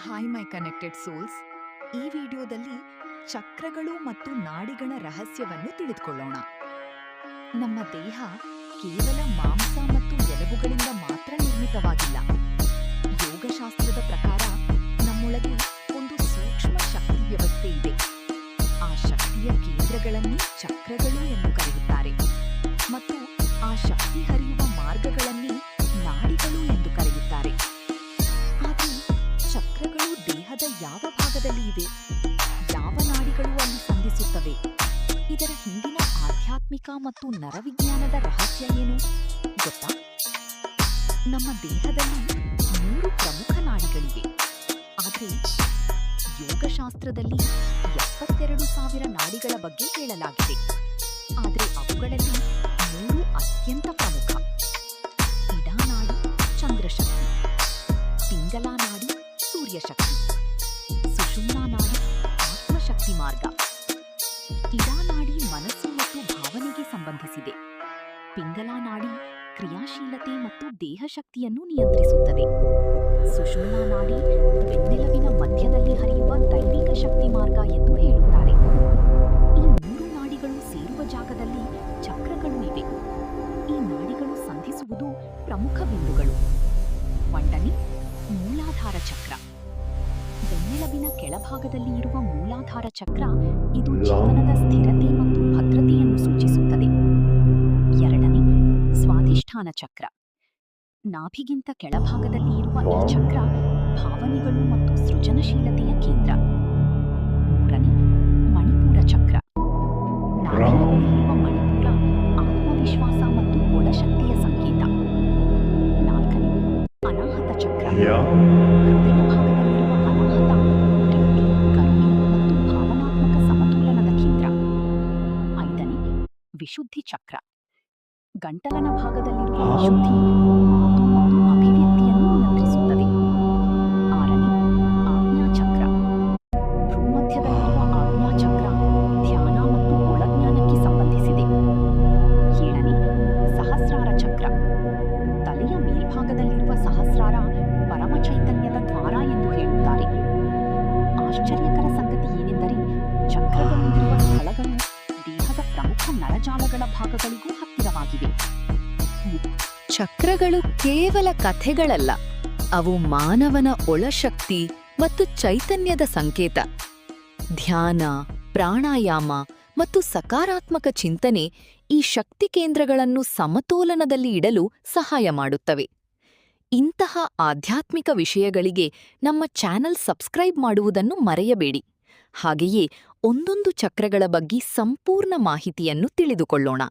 Hi my connected souls. ಈ ವಿಡಿಯೋದಲ್ಲಿ ಚಕ್ರಗಳು ಮತ್ತು ನಾಡಿಗಳ ರಹಸ್ಯವನ್ನು ತಿಳಿದುಕೊಳ್ಳೋಣ. ನಮ್ಮ ದೇಹ ಕೇವಲ ಮಾಂಸ ಮತ್ತು ಎಲುಬುಗಳಿಂದ ಮಾತ್ರ ನಿರ್ಮಿತವಾಗಿಲ್ಲ. ಯೋಗಶಾಸ್ತ್ರದ ಪ್ರಕಾರ ನಮ್ಮೊಳಗೆ ಒಂದು ಸೂಕ್ಷ್ಮ ಶಕ್ತಿ ವ್ಯವಸ್ಥೆ ಇದೆ. ಆ ಶಕ್ತಿಯ ಕೇಂದ್ರಗಳನ್ನೇ ಚಕ್ರಗಳು ಎಂದು ಕರೆಯುತ್ತಾರೆ ಮತ್ತು ಆ ಶಕ್ತಿ ಹರಿಯುವ ಮಾರ್ಗಗಳನ್ನೇ ನಾಡಿಗಳು ಎಂದು ಕರೆಯುತ್ತಾರೆ. ಆದರೆ ಚಕ್ರಗಳು ದೇಹದ ಯಾವ ಭಾಗದಲ್ಲಿ ಇವೆ? ಯಾವ ನಾಡಿಗಳು ಅಲ್ಲಿ ಸಂಧಿಸುತ್ತವೆ? ಇದರ ಹಿಂದಿನ ಆಧ್ಯಾತ್ಮಿಕ ಮತ್ತು ನರವಿಜ್ಞಾನದ ರಹಸ್ಯ ಏನು ಗೊತ್ತಾ? ನಮ್ಮ ದೇಹದಲ್ಲಿ 3 ಪ್ರಮುಖ ನಾಡಿಗಳಿವೆ. ಆದರೆ ಯೋಗಶಾಸ್ತ್ರದಲ್ಲಿ 72,000 ನಾಡಿಗಳ ಬಗ್ಗೆ ಹೇಳಲಾಗಿದೆ. ಆದರೆ ಅವುಗಳಲ್ಲಿ 3 ಅತ್ಯಂತ ಪ್ರಮುಖ: ಇಡಾನಾಡಿ ಚಂದ್ರಶಕ್ತಿ, ಪಿಂಗಲಾ ನಾಡಿ ಸೂರ್ಯಶಕ್ತಿ, ಸುಷುಮ್ನಾ ನಾಡಿ ಆತ್ಮಶಕ್ತಿ ಮಾರ್ಗ. ಇಡಾನಾಡಿ ಮನಸ್ಸು ಮತ್ತು ಭಾವನೆಗೆ ಸಂಬಂಧಿಸಿದೆ. ಪಿಂಗಲಾ ನಾಡಿ ಕ್ರಿಯಾಶೀಲತೆ ಮತ್ತು ದೇಹಶಕ್ತಿಯನ್ನು ನಿಯಂತ್ರಿಸುತ್ತದೆ. ಸುಷುಮ್ನಾ ನಾಡಿ ಬೆನ್ನೆಲುಬಿನ ಮಧ್ಯದಲ್ಲಿ ಹರಿಯುವ ದೈವಿಕ ಶಕ್ತಿ ಮಾರ್ಗ ಎಂದು ಹೇಳುತ್ತಾರೆ. ಈ 3 ನಾಡಿಗಳು ಸೇರುವ ಜಾಗದಲ್ಲಿ ಚಕ್ರಗಳು ಇವೆ. ಈ ನಾಡಿಗಳು ಸಂಧಿಸುವುದು ಪ್ರಮುಖ ಬಿಂದುಗಳು. 1ನೇ ಮೂಲಾಧಾರ ಚಕ್ರ. ಬೆನ್ನೆಲುಬಿನ ಕೆಳಭಾಗದಲ್ಲಿ ಇರುವ ಮೂಲಾಧಾರ ಚಕ್ರ ಇದು ಜೀವನದ ಸ್ಥಿರತೆ ಮತ್ತು ಭದ್ರತೆಯನ್ನು ಸೂಚಿಸುತ್ತದೆ. 2ನೇ ಸ್ವಾಧಿಷ್ಠಾನ ಚಕ್ರ. ನಾಭಿಗಿಂತ ಕೆಳಭಾಗದಲ್ಲಿ ಇರುವ ಈ ಚಕ್ರ ಭಾವನೆಗಳು ಮತ್ತು ಸೃಜನಶೀಲತೆಯ ಕೇಂದ್ರ. 3ನೇ ಮಣಿಪುರ ಚಕ್ರ. ನಾಭಿಯ ಬಳಿ ಇರುವ ಮಣಿಪುರ ಆತ್ಮವಿಶ್ವಾಸ ಮತ್ತು ಒಳಶಕ್ತಿಯ ಸಂಕೇತ. 4ನೇ ಅನಾಹತ ಚಕ್ರ. ಹೃದಯ ಭಾಗದಲ್ಲಿರುವ ಅನಾಹತ ಪ್ರೀತಿ, ಕರುಣೆ ಮತ್ತು ಭಾವನಾತ್ಮಕ ಸಮತೋಲನದ ಕೇಂದ್ರ. 5ನೇ ವಿಶುದ್ಧಿ ಚಕ್ರ. ಗಂಟಲನ ಭಾಗದಲ್ಲಿರುವ ವಿಶುದ್ಧಿ ಮಾತು ಮತ್ತು ಅಭಿವ್ಯಕ್ತಿಯನ್ನು ನಿಯಂತ್ರಿಸುತ್ತದೆ. 6ನೇ ಆಜ್ಞಾಚಕ್ರ. ಭ್ರೂಮಧ್ಯದಲ್ಲಿರುವ ಆಜ್ಞಾಚಕ್ರ ಧ್ಯಾನ ಮತ್ತು ಒಳಜ್ಞಾನಕ್ಕೆ ಸಂಬಂಧಿಸಿದೆ. 7ನೇ ಸಹಸ್ರಾರ ಚಕ್ರ. ತಲೆಯ ಮೇಲ್ಭಾಗದಲ್ಲಿರುವ ಸಹಸ್ರಾರ ಪರಮ ಚೈತನ್ಯದ ದ್ವಾರ ಎಂದು ಹೇಳುತ್ತಾರೆ. ಆಶ್ಚರ್ಯಕರ ಸಂಗತಿ ಏನೆಂದರೆ ಚಕ್ರಗಳು ಇರುವ ಸ್ಥಳಗಳು ದೇಹದ ಪ್ರಮುಖ ನರಜಾಲಗಳ ಭಾಗಗಳಿಗೂ ಹತ್ತಿರವಾಗಿವೆ. ಚಕ್ರಗಳು ಕೇವಲ ಕಥೆಗಳಲ್ಲ, ಅವು ಮಾನವನ ಒಳಶಕ್ತಿ ಮತ್ತು ಚೈತನ್ಯದ ಸಂಕೇತ. ಧ್ಯಾನ, ಪ್ರಾಣಾಯಾಮ ಮತ್ತು ಸಕಾರಾತ್ಮಕ ಚಿಂತನೆ ಈ ಶಕ್ತಿ ಕೇಂದ್ರಗಳನ್ನು ಸಮತೋಲನದಲ್ಲಿ ಇಡಲು ಸಹಾಯ ಮಾಡುತ್ತವೆ. ಇಂತಹ ಆಧ್ಯಾತ್ಮಿಕ ವಿಷಯಗಳಿಗೆ ನಮ್ಮ ಚಾನೆಲ್ ಸಬ್ಸ್ಕ್ರೈಬ್ ಮಾಡುವುದನ್ನು ಮರೆಯಬೇಡಿ. ಹಾಗೆಯೇ ಒಂದೊಂದು ಚಕ್ರಗಳ ಬಗ್ಗೆ ಸಂಪೂರ್ಣ ಮಾಹಿತಿಯನ್ನು ತಿಳಿದುಕೊಳ್ಳೋಣ.